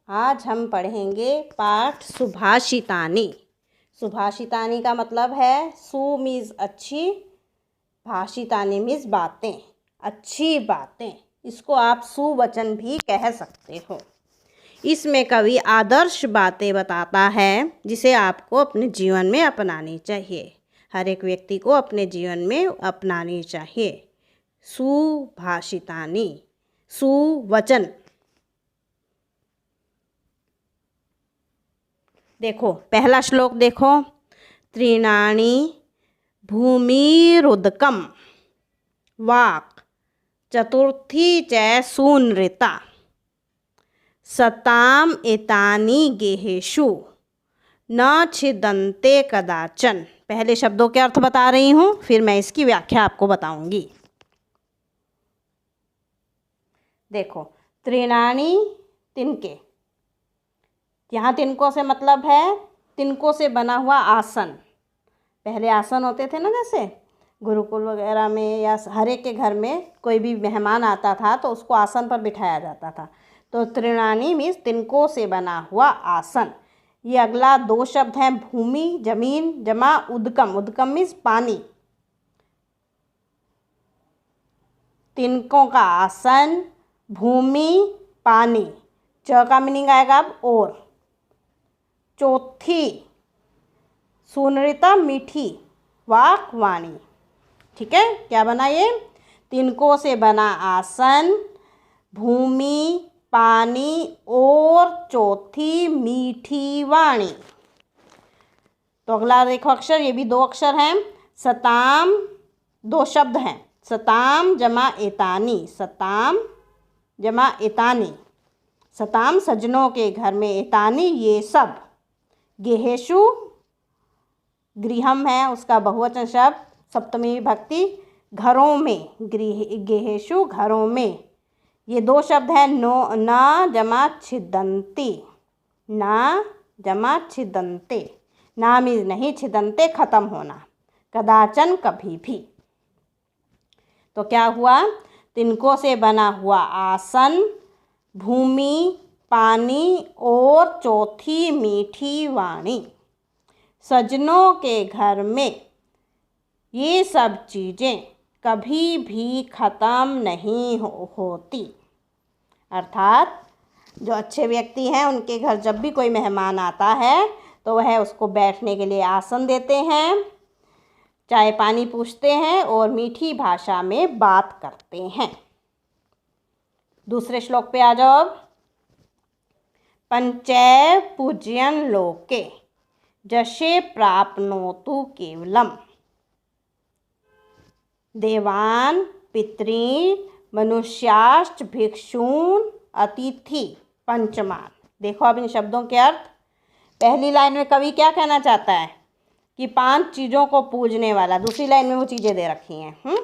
आज हम पढ़ेंगे पाठ सुभाषितानी। सुभाषितानी का मतलब है सु मीन्स अच्छी, भाषितानी मीन्स बातें, अच्छी बातें। इसको आप सुवचन भी कह सकते हो। इसमें कवि आदर्श बातें बताता है जिसे आपको अपने जीवन में अपनानी चाहिए। हर एक व्यक्ति को अपने जीवन में अपनानी चाहिए। सुभाषितानी, सुवचन। देखो पहला श्लोक देखो। त्रीणानि भूमिरुदकम वाक् चतुर्थी च सूनृता सताम एतानि गेहेषु न छिदन्ते कदाचन। पहले शब्दों के अर्थ बता रही हूँ, फिर मैं इसकी व्याख्या आपको बताऊंगी। देखो त्रिणानि तिनके, यहाँ तिनकों से मतलब है तिनकों से बना हुआ आसन। पहले आसन होते थे ना, जैसे गुरुकुल वगैरह में या हर एक के घर में कोई भी मेहमान आता था तो उसको आसन पर बिठाया जाता था। तो त्रिणानि मीन्स तिनकों से बना हुआ आसन। ये अगला दो शब्द हैं भूमि जमीन जमा उदकम। उदकम मीन्स पानी। तिनकों का आसन, भूमि, पानी। च का मीनिंग आएगा अब और। चौथी सुनृता मीठी, वाक वाणी। ठीक है, क्या बना ये? तिनकों से बना आसन, भूमि, पानी और चौथी मीठी वाणी। तो अगला देखो अक्षर, ये भी दो अक्षर हैं। सताम, दो शब्द हैं। सताम जमा एतानी, सताम जमा एतानी। सताम सज्जनों के घर में, एतानी ये सब। गेहेषु गृहम है उसका बहुवचन शब्द, सप्तमी विभक्ति, घरों में। गेहेषु घरों में। ये दो शब्द हैं नो न जमा छिदन्ति, न जमा छिदन्ते। ना मीन्स नहीं, छिदन्ते खत्म होना, कदाचन कभी भी। तो क्या हुआ? तिनकों से बना हुआ आसन, भूमि, पानी और चौथी मीठी वाणी। सज्जनों के घर में ये सब चीज़ें कभी भी ख़त्म नहीं होती। अर्थात जो अच्छे व्यक्ति हैं उनके घर जब भी कोई मेहमान आता है तो वह उसको बैठने के लिए आसन देते हैं, चाय पानी पूछते हैं और मीठी भाषा में बात करते हैं। दूसरे श्लोक पे आ जाओ। पंचैव पूज्यन लोके जशे प्राप्नोतु केवलम देवान पितॄन् मनुष्याश्च भिक्षून् अतिथि पंचमान। देखो अब इन शब्दों के अर्थ। पहली लाइन में कवि क्या कहना चाहता है कि 5 चीज़ों को पूजने वाला, दूसरी लाइन में वो चीज़ें दे रखी हैं।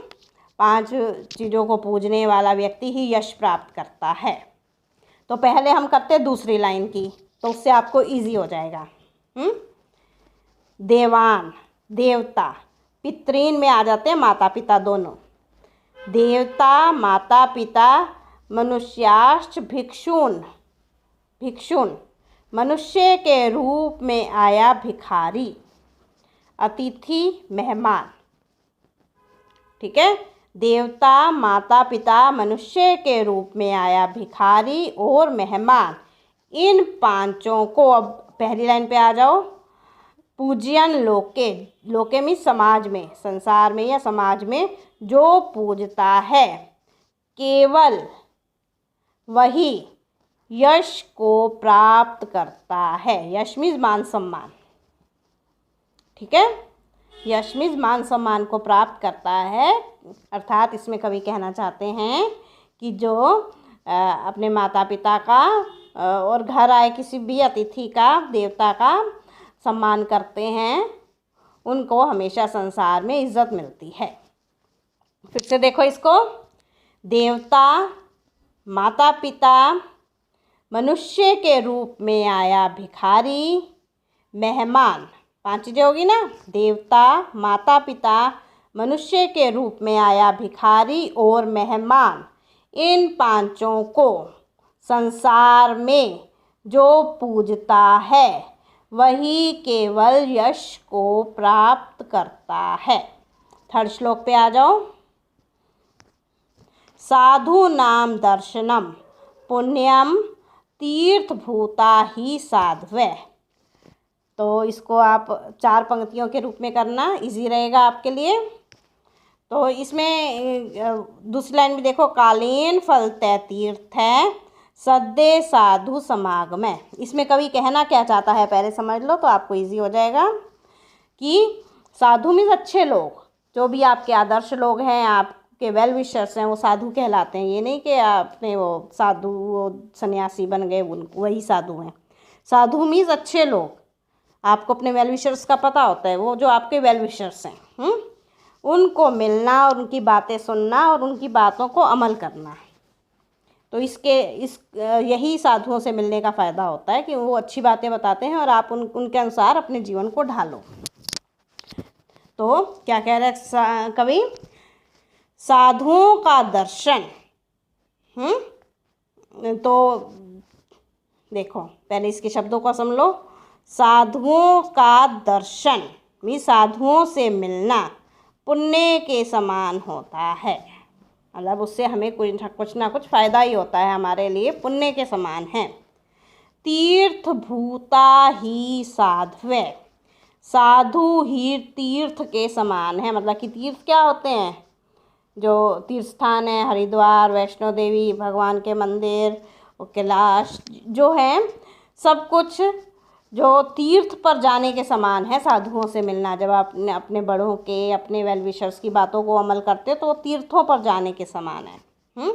5 चीज़ों को पूजने वाला व्यक्ति ही यश प्राप्त करता है। तो पहले हम करते दूसरी लाइन की, तो उससे आपको इजी हो जाएगा। देवान देवता, पितॄन् में आ जाते हैं माता पिता दोनों। देवता माता पिता, मनुष्याश्च भिक्षून्, भिक्षुन मनुष्य के रूप में आया भिखारी, अतिथि मेहमान। ठीक है, देवता माता पिता मनुष्य के रूप में आया भिखारी और मेहमान। इन 5 को, अब पहली लाइन पे आ जाओ। पूज्यन लोके, लोके में समाज में, संसार में या समाज में जो पूजता है केवल वही यश को प्राप्त करता है। यश मीन्स मान सम्मान। ठीक है, यश मीन्स मान सम्मान को प्राप्त करता है। अर्थात इसमें कवि कहना चाहते हैं कि जो अपने माता पिता का और घर आए किसी भी अतिथि का, देवता का सम्मान करते हैं, उनको हमेशा संसार में इज्जत मिलती है। फिर से देखो इसको। देवता माता पिता मनुष्य के रूप में आया भिखारी, मेहमान। 5 चीज़ें होगी ना। देवता माता पिता मनुष्य के रूप में आया भिखारी और मेहमान। इन 5 को संसार में जो पूजता है वही केवल यश को प्राप्त करता है। थर्ड श्लोक पे आ जाओ। साधु नाम दर्शनम पुण्यम तीर्थभूता ही साध्वे। तो इसको आप 4 पंक्तियों के रूप में करना, इजी रहेगा आपके लिए। तो इसमें दूसरी लाइन में देखो, कालीन फलते तीर्थ है सद्दे साधु समागम है। इसमें कवि कहना क्या चाहता है पहले समझ लो तो आपको इजी हो जाएगा कि साधु मीन्स अच्छे लोग, जो भी आपके आदर्श लोग हैं, आपके वेल विशर्स हैं, वो साधु कहलाते हैं। ये नहीं कि आपने वो साधु वो सन्यासी बन गए वही साधु हैं। साधु मीन्स अच्छे लोग, आपको अपने वेल विशर्स का पता होता है, वो जो आपके वेल विशर्स हैं, उनको मिलना और उनकी बातें सुनना और उनकी बातों को अमल करना। तो यही साधुओं से मिलने का फ़ायदा होता है कि वो अच्छी बातें बताते हैं और आप उनके अनुसार अपने जीवन को ढालो। तो क्या कह रहे हैं कवि, साधुओं का दर्शन। तो देखो पहले इसके शब्दों को समझ लो। साधुओं का दर्शन भी साधुओं से मिलना पुण्य के समान होता है। मतलब उससे हमें कुछ ना कुछ फ़ायदा ही होता है, हमारे लिए पुण्य के समान है। तीर्थ भूता ही साध्वे, साधु ही तीर्थ के समान है। मतलब कि तीर्थ क्या होते हैं, जो तीर्थ स्थान है, हरिद्वार, वैष्णो देवी, भगवान के मंदिर, कैलाश जो है, सब कुछ जो तीर्थ पर जाने के समान है साधुओं से मिलना। जब आप अपने बड़ों के, अपने वेल विशर्स की बातों को अमल करते तो तीर्थों पर जाने के समान है।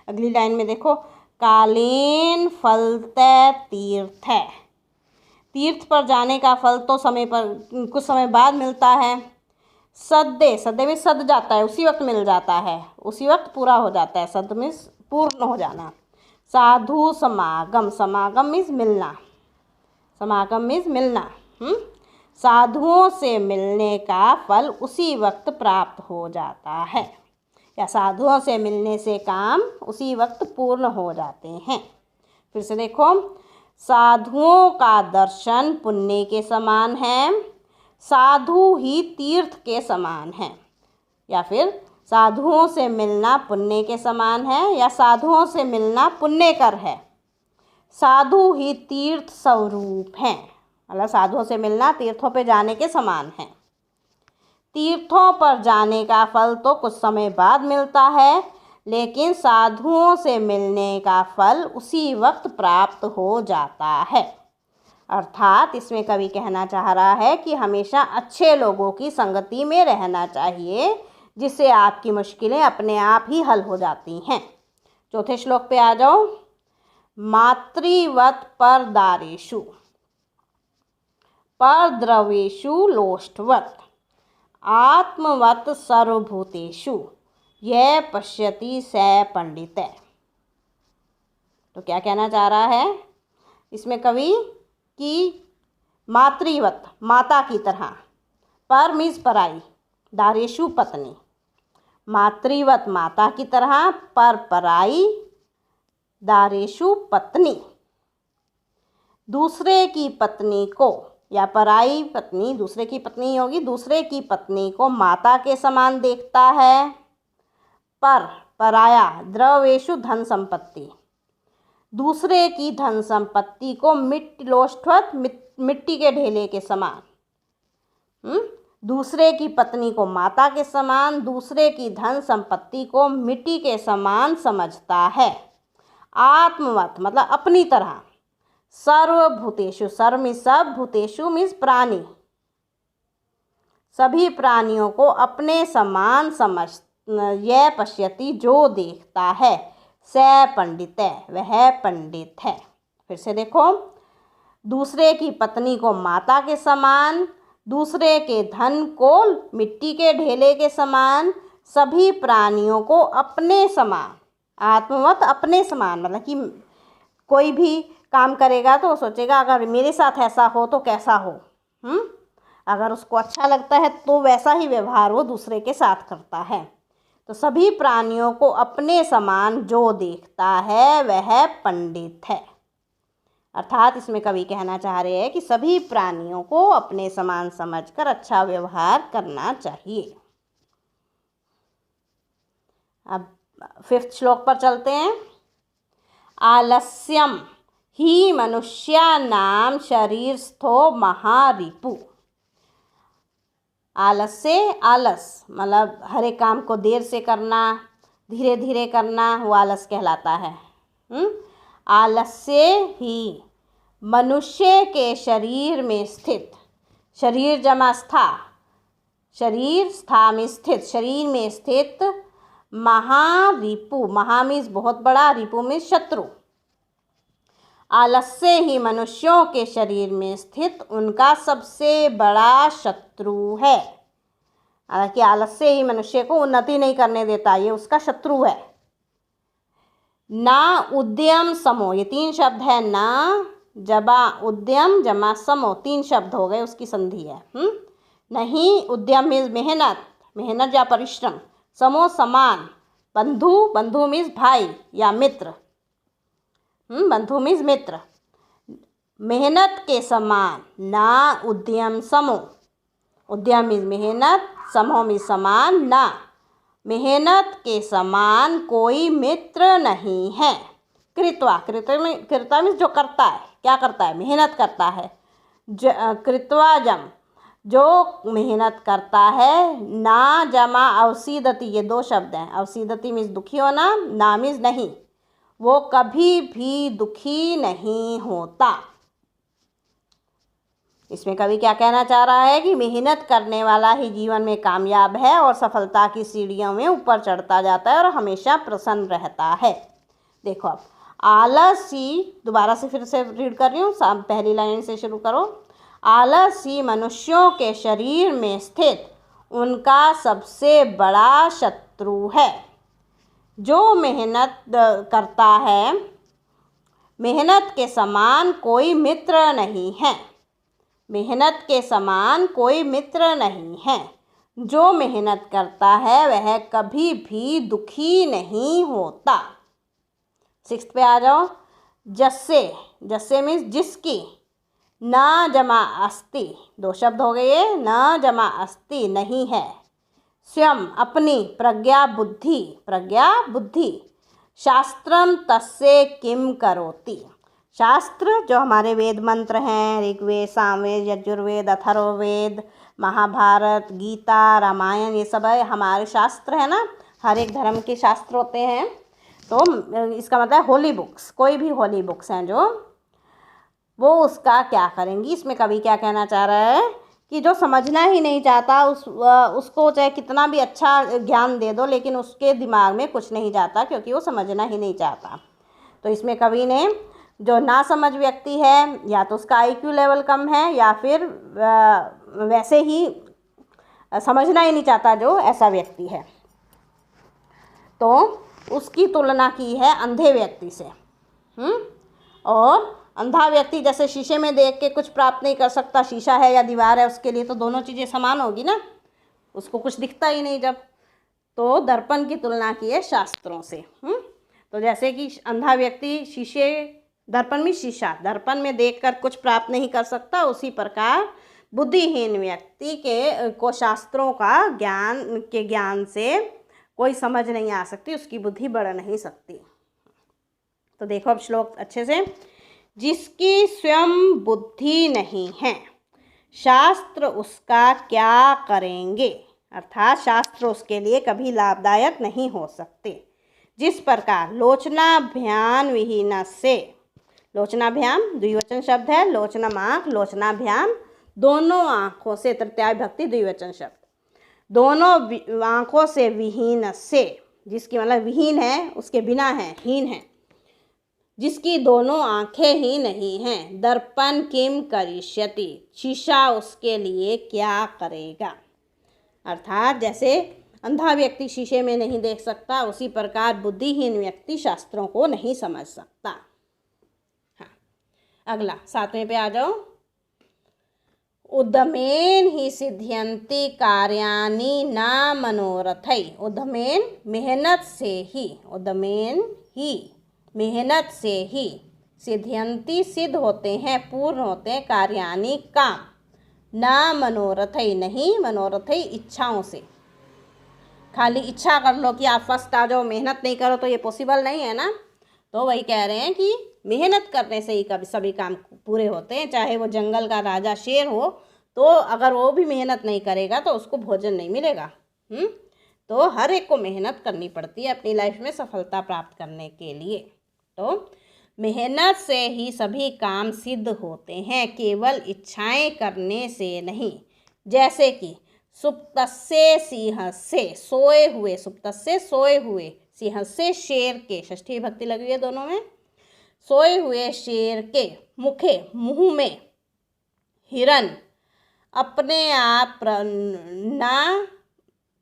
अगली लाइन में देखो, कालीन फलते तीर्थ है। तीर्थ पर जाने का फल तो कुछ समय बाद मिलता है। सद्दे में सद जाता है, उसी वक्त मिल जाता है, उसी वक्त पूरा हो जाता है। सद में पूर्ण हो जाना। साधु समागम, समागम मीन्स मिलना, समागम मीन्स मिलना। साधुओं से मिलने का फल उसी वक्त प्राप्त हो जाता है, या साधुओं से मिलने से काम उसी वक्त पूर्ण हो जाते हैं। फिर से देखो, साधुओं का दर्शन पुण्य के समान है, साधु ही तीर्थ के समान है। या फिर साधुओं से मिलना पुण्य के समान है, या साधुओं से मिलना पुण्य कर है। साधु ही तीर्थ स्वरूप हैं, मतलब साधुओं से मिलना तीर्थों पे जाने के समान है। तीर्थों पर जाने का फल तो कुछ समय बाद मिलता है, लेकिन साधुओं से मिलने का फल उसी वक्त प्राप्त हो जाता है। अर्थात इसमें कवि कहना चाह रहा है कि हमेशा अच्छे लोगों की संगति में रहना चाहिए, जिससे आपकी मुश्किलें अपने आप ही हल हो जाती हैं। चौथे श्लोक पे आ जाओ। मातृवत परदारेषु परद्रवेषु लोष्टवत आत्मवत सर्वभूतेषु यह पश्यति स पंडित। तो क्या कहना चाह रहा है इसमें कवि कि मातृवत, माता की तरह, पर मीन्स पराई, दारेषु पत्नी, मातृवत माता की तरह, पर पराई, दारेषु पत्नी। दूसरे की पत्नी को, या पराई पत्नी दूसरे की पत्नी होगी, दूसरे की पत्नी को माता के समान देखता है। पर पराया, द्रवेषु धन संपत्ति, दूसरे की धन संपत्ति को लोष्टवत मिट्टी के ढेले के समान। दूसरे की पत्नी को माता के समान, दूसरे की धन संपत्ति को मिट्टी के समान समझता है। आत्मवत मतलब अपनी तरह, सर्वभूतेषु, सर्व में सब, भूतेषु मीन्स प्राणी, सभी प्राणियों को अपने समान समझ, यह पश्यति जो देखता है, स पंडित है, वह पंडित है। फिर से देखो, दूसरे की पत्नी को माता के समान, दूसरे के धन को मिट्टी के ढेले के समान, सभी प्राणियों को अपने समान, आत्मवत अपने समान, मतलब कि कोई भी काम करेगा तो सोचेगा अगर मेरे साथ ऐसा हो तो कैसा हो। अगर उसको अच्छा लगता है तो वैसा ही व्यवहार वो दूसरे के साथ करता है। तो सभी प्राणियों को अपने समान जो देखता है वह पंडित है। अर्थात इसमें कवि कहना चाह रहे हैं कि सभी प्राणियों को अपने समान समझकर अच्छा व्यवहार करना चाहिए। अब 5th श्लोक पर चलते हैं। आलस्यम ही मनुष्यानाम शरीरस्थो महारिपु। आलस्य, आलस मतलब हर एक काम को देर से करना, धीरे धीरे करना, वो आलस कहलाता है। आलस्य ही मनुष्य के शरीर में स्थित, शरीर जमा स्था, शरीर स्था में स्थित, शरीर में स्थित महारिपु, महा मीन्स बहुत बड़ा, रिपु में शत्रु। आलस्य ही मनुष्यों के शरीर में स्थित उनका सबसे बड़ा शत्रु है। हालांकि आलस्य ही मनुष्य को उन्नति नहीं करने देता, ये उसका शत्रु है। ना उद्यम समो, ये 3 शब्द है। ना जबा उद्यम जमा समो, 3 शब्द हो गए, उसकी संधि है। नहीं, उद्यम मीन्स मेहनत, मेहनत या परिश्रम। समो समान। बंधु, बंधु मीन्स भाई या मित्र, बंधु मीन्स मित्र। मेहनत के समान। ना उद्यम समो, उद्यम मीन्स मेहनत, समो मीन्स समान। ना मेहनत के समान कोई मित्र नहीं है। कृत्वा, कृत्वा मीन्स जो करता है, क्या करता है, मेहनत करता है। कृत्वाजम, जो मेहनत करता है। ना जमा अवसीदति, ये 2 शब्द हैं। अवसीदति मीन्स दुखी होना, ना मीन्स नहीं, वो कभी भी दुखी नहीं होता। इसमें कवि क्या कहना चाह रहा है कि मेहनत करने वाला ही जीवन में कामयाब है और सफलता की सीढ़ियों में ऊपर चढ़ता जाता है और हमेशा प्रसन्न रहता है। देखो अब आलसी, दोबारा से फिर से रीड कर रही हूँ, पहली लाइन से शुरू करो। आलसी मनुष्यों के शरीर में स्थित उनका सबसे बड़ा शत्रु है। जो मेहनत करता है, मेहनत के समान कोई मित्र नहीं है। मेहनत के समान कोई मित्र नहीं है। जो मेहनत करता है वह कभी भी दुखी नहीं होता। 6th पे आ जाओ। जस्से, जस्से मीन्स जिसकी। न जमा अस्ति, 2 शब्द हो गए। न जमा अस्ति नहीं है। स्वयं अपनी, प्रज्ञा बुद्धि, प्रज्ञा बुद्धि। शास्त्रम तस्य किम करोति, शास्त्र जो हमारे वेद मंत्र हैं, ऋग्वेद, सामवेद, यजुर्वेद, अथर्ववेद, महाभारत, गीता, रामायण, ये सब है हमारे शास्त्र है ना। हर एक धर्म के शास्त्र होते हैं, तो इसका मतलब है होली बुक्स। कोई भी होली बुक्स हैं जो, वो उसका क्या करेंगी। इसमें कवि क्या कहना चाह रहा है कि जो समझना ही नहीं चाहता उसको चाहे कितना भी अच्छा ज्ञान दे दो, लेकिन उसके दिमाग में कुछ नहीं जाता, क्योंकि वो समझना ही नहीं चाहता। तो इसमें कवि ने जो ना समझ व्यक्ति है, या तो उसका IQ लेवल कम है, या फिर वैसे ही समझना ही नहीं चाहता जो ऐसा व्यक्ति है, तो उसकी तुलना की है अंधे व्यक्ति से। और अंधा व्यक्ति जैसे शीशे में देख के कुछ प्राप्त नहीं कर सकता, शीशा है या दीवार है उसके लिए तो दोनों चीज़ें समान होगी ना, उसको कुछ दिखता ही नहीं जब। तो दर्पण की तुलना की है शास्त्रों से। तो जैसे कि अंधा व्यक्ति शीशे, दर्पण में शीशा, दर्पण में देखकर कुछ प्राप्त नहीं कर सकता, उसी प्रकार बुद्धिहीन व्यक्ति को शास्त्रों का ज्ञान से कोई समझ नहीं आ सकती, उसकी बुद्धि बढ़ नहीं सकती। तो देखो अब श्लोक अच्छे से। जिसकी स्वयं बुद्धि नहीं है, शास्त्र उसका क्या करेंगे, अर्थात शास्त्र उसके लिए कभी लाभदायक नहीं हो सकते। जिस प्रकार लोचनाभ्याम विहीन से, लोचनाभ्याम द्विवचन शब्द है, लोचनम आँख, लोचनाभ्याम दोनों आँखों से, तृतीया विभक्ति द्विवचन शब्द, दोनों आँखों से विहीन से, जिसकी मतलब विहीन है, उसके बिना है, हीन है, जिसकी दोनों आँखें ही नहीं हैं। दर्पण किम करिष्यति, शीशा उसके लिए क्या करेगा। अर्थात जैसे अंधा व्यक्ति शीशे में नहीं देख सकता, उसी प्रकार बुद्धिहीन व्यक्ति शास्त्रों को नहीं समझ सकता। हाँ, अगला 7वें पे आ जाओ। उद्यमेन ही सिद्ध्यन्ति कार्याणि न मनोरथै। उद्यमेन मेहनत से ही, उद्यमेन ही मेहनत से ही सिद्ध्यन्ति सिद्ध होते हैं, पूर्ण होते हैं कार्यानि काम, ना मनोरथई नहीं मनोरथई इच्छाओं से। खाली इच्छा कर लो कि आप फर्स्ट आ जाओ, मेहनत नहीं करो तो ये पॉसिबल नहीं है ना। तो वही कह रहे हैं कि मेहनत करने से ही कभी सभी काम पूरे होते हैं। चाहे वो जंगल का राजा शेर हो, तो अगर वो भी मेहनत नहीं करेगा तो उसको भोजन नहीं मिलेगा। तो हर एक को मेहनत करनी पड़ती है अपनी लाइफ में सफलता प्राप्त करने के लिए। तो मेहनत से ही सभी काम सिद्ध होते हैं, केवल इच्छाएं करने से नहीं। जैसे कि सुप्तस्य सिंहस्य, सोए हुए, सुप्तस्य सोए हुए, सिंहस्य शेर के, षष्ठी विभक्ति लगी हुई है दोनों में, सोए हुए शेर के मुखे मुंह में हिरन अपने आप न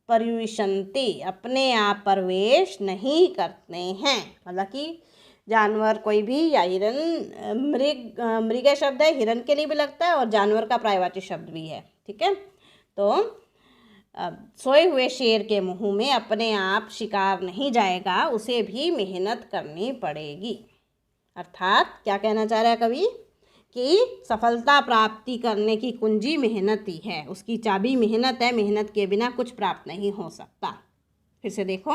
प्रविशन्ति, अपने आप प्रवेश नहीं करते हैं। मतलब कि जानवर कोई भी, या हिरन मृग शब्द है, हिरन के लिए भी लगता है और जानवर का पर्यायवाची शब्द भी है। ठीक है, तो सोए हुए शेर के मुंह में अपने आप शिकार नहीं जाएगा, उसे भी मेहनत करनी पड़ेगी। अर्थात क्या कहना चाह रहा है कवि कि सफलता प्राप्ति करने की कुंजी मेहनत ही है, उसकी चाबी मेहनत है, मेहनत के बिना कुछ प्राप्त नहीं हो सकता। फिर से देखो,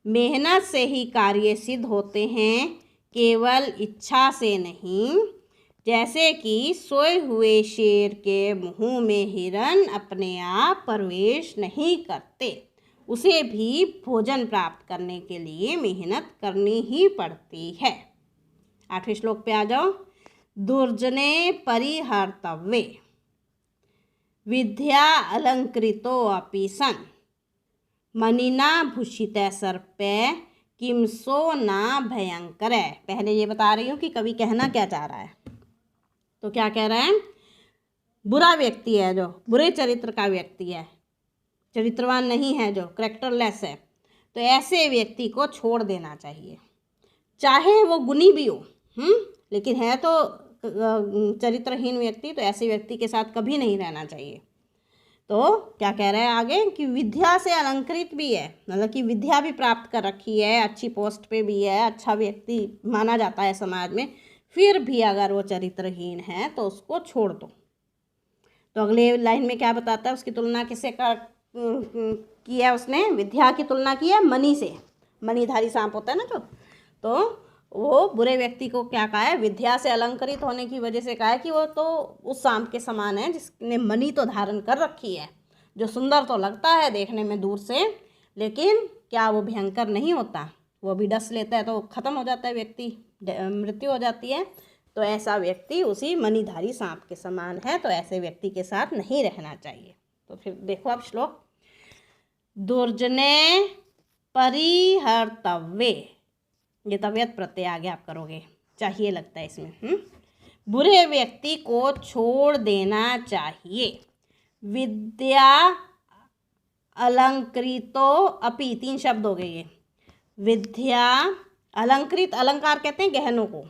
मेहनत से ही कार्य सिद्ध होते हैं, केवल इच्छा से नहीं। जैसे कि सोए हुए शेर के मुंह में हिरन अपने आप प्रवेश नहीं करते, उसे भी भोजन प्राप्त करने के लिए मेहनत करनी ही पड़ती है। 8वें श्लोक पे आ जाओ। दुर्जने परिहर्तव्ये विद्या अलंकृतो अपि सन् मणिना भूषितः सर्पे किमसो ना भयंकर। पहले ये बता रही हूँ कि कवि कहना क्या चाह रहा है। तो क्या कह रहा है, बुरा व्यक्ति है, जो बुरे चरित्र का व्यक्ति है, चरित्रवान नहीं है, जो कैरेक्टरलेस है, तो ऐसे व्यक्ति को छोड़ देना चाहिए। चाहे वो गुणी भी हो, लेकिन है तो चरित्रहीन व्यक्ति, तो ऐसे व्यक्ति के साथ कभी नहीं रहना चाहिए। तो क्या कह रहा है आगे कि विद्या से अलंकृत भी है, मतलब कि विद्या भी प्राप्त कर रखी है, अच्छी पोस्ट पे भी है, अच्छा व्यक्ति माना जाता है समाज में, फिर भी अगर वो चरित्रहीन है तो उसको छोड़ दो। तो अगले लाइन में क्या बताता है, उसकी तुलना किससे किया उसने, विद्या की तुलना की है मणि से। मणिधारी सांप होता है ना जो, तो वो बुरे व्यक्ति को क्या कहा है, विद्या से अलंकृत होने की वजह से कहा है कि वो तो उस सांप के समान है जिसने मणि तो धारण कर रखी है, जो सुंदर तो लगता है देखने में दूर से, लेकिन क्या वो भयंकर नहीं होता, वो भी डस लेता है तो खत्म हो जाता है व्यक्ति, मृत्यु हो जाती है। तो ऐसा व्यक्ति उसी मणिधारी सांप के समान है, तो ऐसे व्यक्ति के साथ नहीं रहना चाहिए। तो फिर देखो अब श्लोक, दुर्जने परिहर्तव्ये, ये तव्यत प्रत्यय आगे आप करोगे, चाहिए लगता है इसमें। बुरे व्यक्ति को छोड़ देना चाहिए। विद्या अलंकृतो अपि, 3 शब्द हो गए ये। विद्या अलंकृत, अलंकार कहते हैं गहनों को,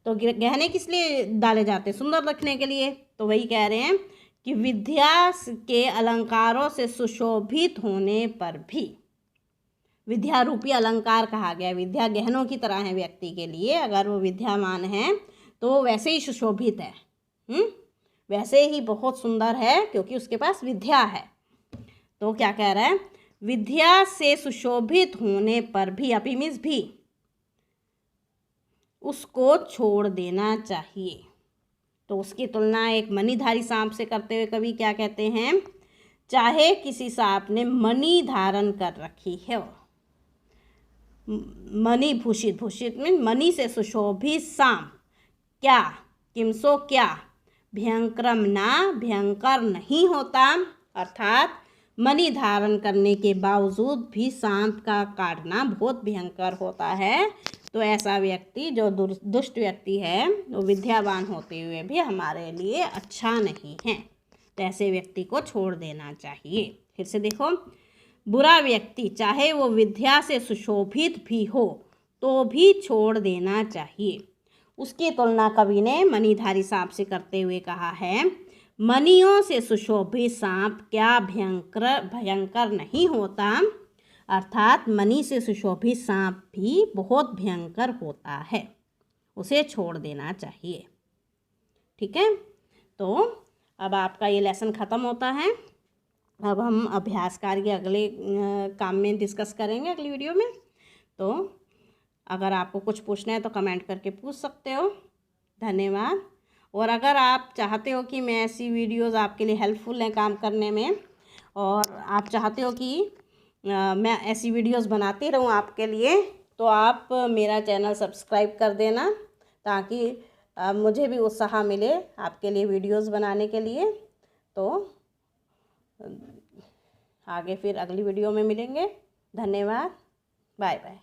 तो गहने किस लिए डाले जाते हैं, सुंदर रखने के लिए। तो वही कह रहे हैं कि विद्या के अलंकारों से सुशोभित होने पर भी, विद्या रूपी अलंकार कहा गया, विद्या गहनों की तरह है व्यक्ति के लिए, अगर वो विद्यामान है तो वैसे ही सुशोभित है, वैसे ही बहुत सुंदर है क्योंकि उसके पास विद्या है। तो क्या कह रहा है, विद्या से सुशोभित होने पर भी, अपि मीन्स भी, उसको छोड़ देना चाहिए। तो उसकी तुलना एक मणिधारी सांप से करते हुए कवि क्या कहते हैं, चाहे किसी सांप ने मणि धारण कर रखी है, मणि भूषित, भूषित मीन मणि से सुशोभित सांप, क्या किमसो क्या, भयंकरम ना, भयंकर नहीं होता। अर्थात मणि धारण करने के बावजूद भी सांप का काटना बहुत भयंकर होता है। तो ऐसा व्यक्ति जो दुष्ट व्यक्ति है, वो विद्यावान होते हुए भी हमारे लिए अच्छा नहीं है, तो ऐसे व्यक्ति को छोड़ देना चाहिए। फिर से देखो, बुरा व्यक्ति चाहे वो विद्या से सुशोभित भी हो तो भी छोड़ देना चाहिए। उसकी तुलना कवि ने मणिधारी सांप से करते हुए कहा है, मणियों से सुशोभित सांप क्या भयंकर नहीं होता। अर्थात मणि से सुशोभित सांप भी बहुत भयंकर होता है, उसे छोड़ देना चाहिए। ठीक है, तो अब आपका ये लेसन ख़त्म होता है। अब हम अभ्यास कार्य अगले काम में डिस्कस करेंगे, अगली वीडियो में। तो अगर आपको कुछ पूछना है तो कमेंट करके पूछ सकते हो। धन्यवाद। और अगर आप चाहते हो कि मैं ऐसी वीडियोस आपके लिए हेल्पफुल हैं काम करने में, और आप चाहते हो कि मैं ऐसी वीडियोस बनाती रहूं आपके लिए, तो आप मेरा चैनल सब्सक्राइब कर देना, ताकि मुझे भी उत्साह मिले आपके लिए वीडियोस बनाने के लिए। तो आगे फिर अगली वीडियो में मिलेंगे। धन्यवाद। Bye bye.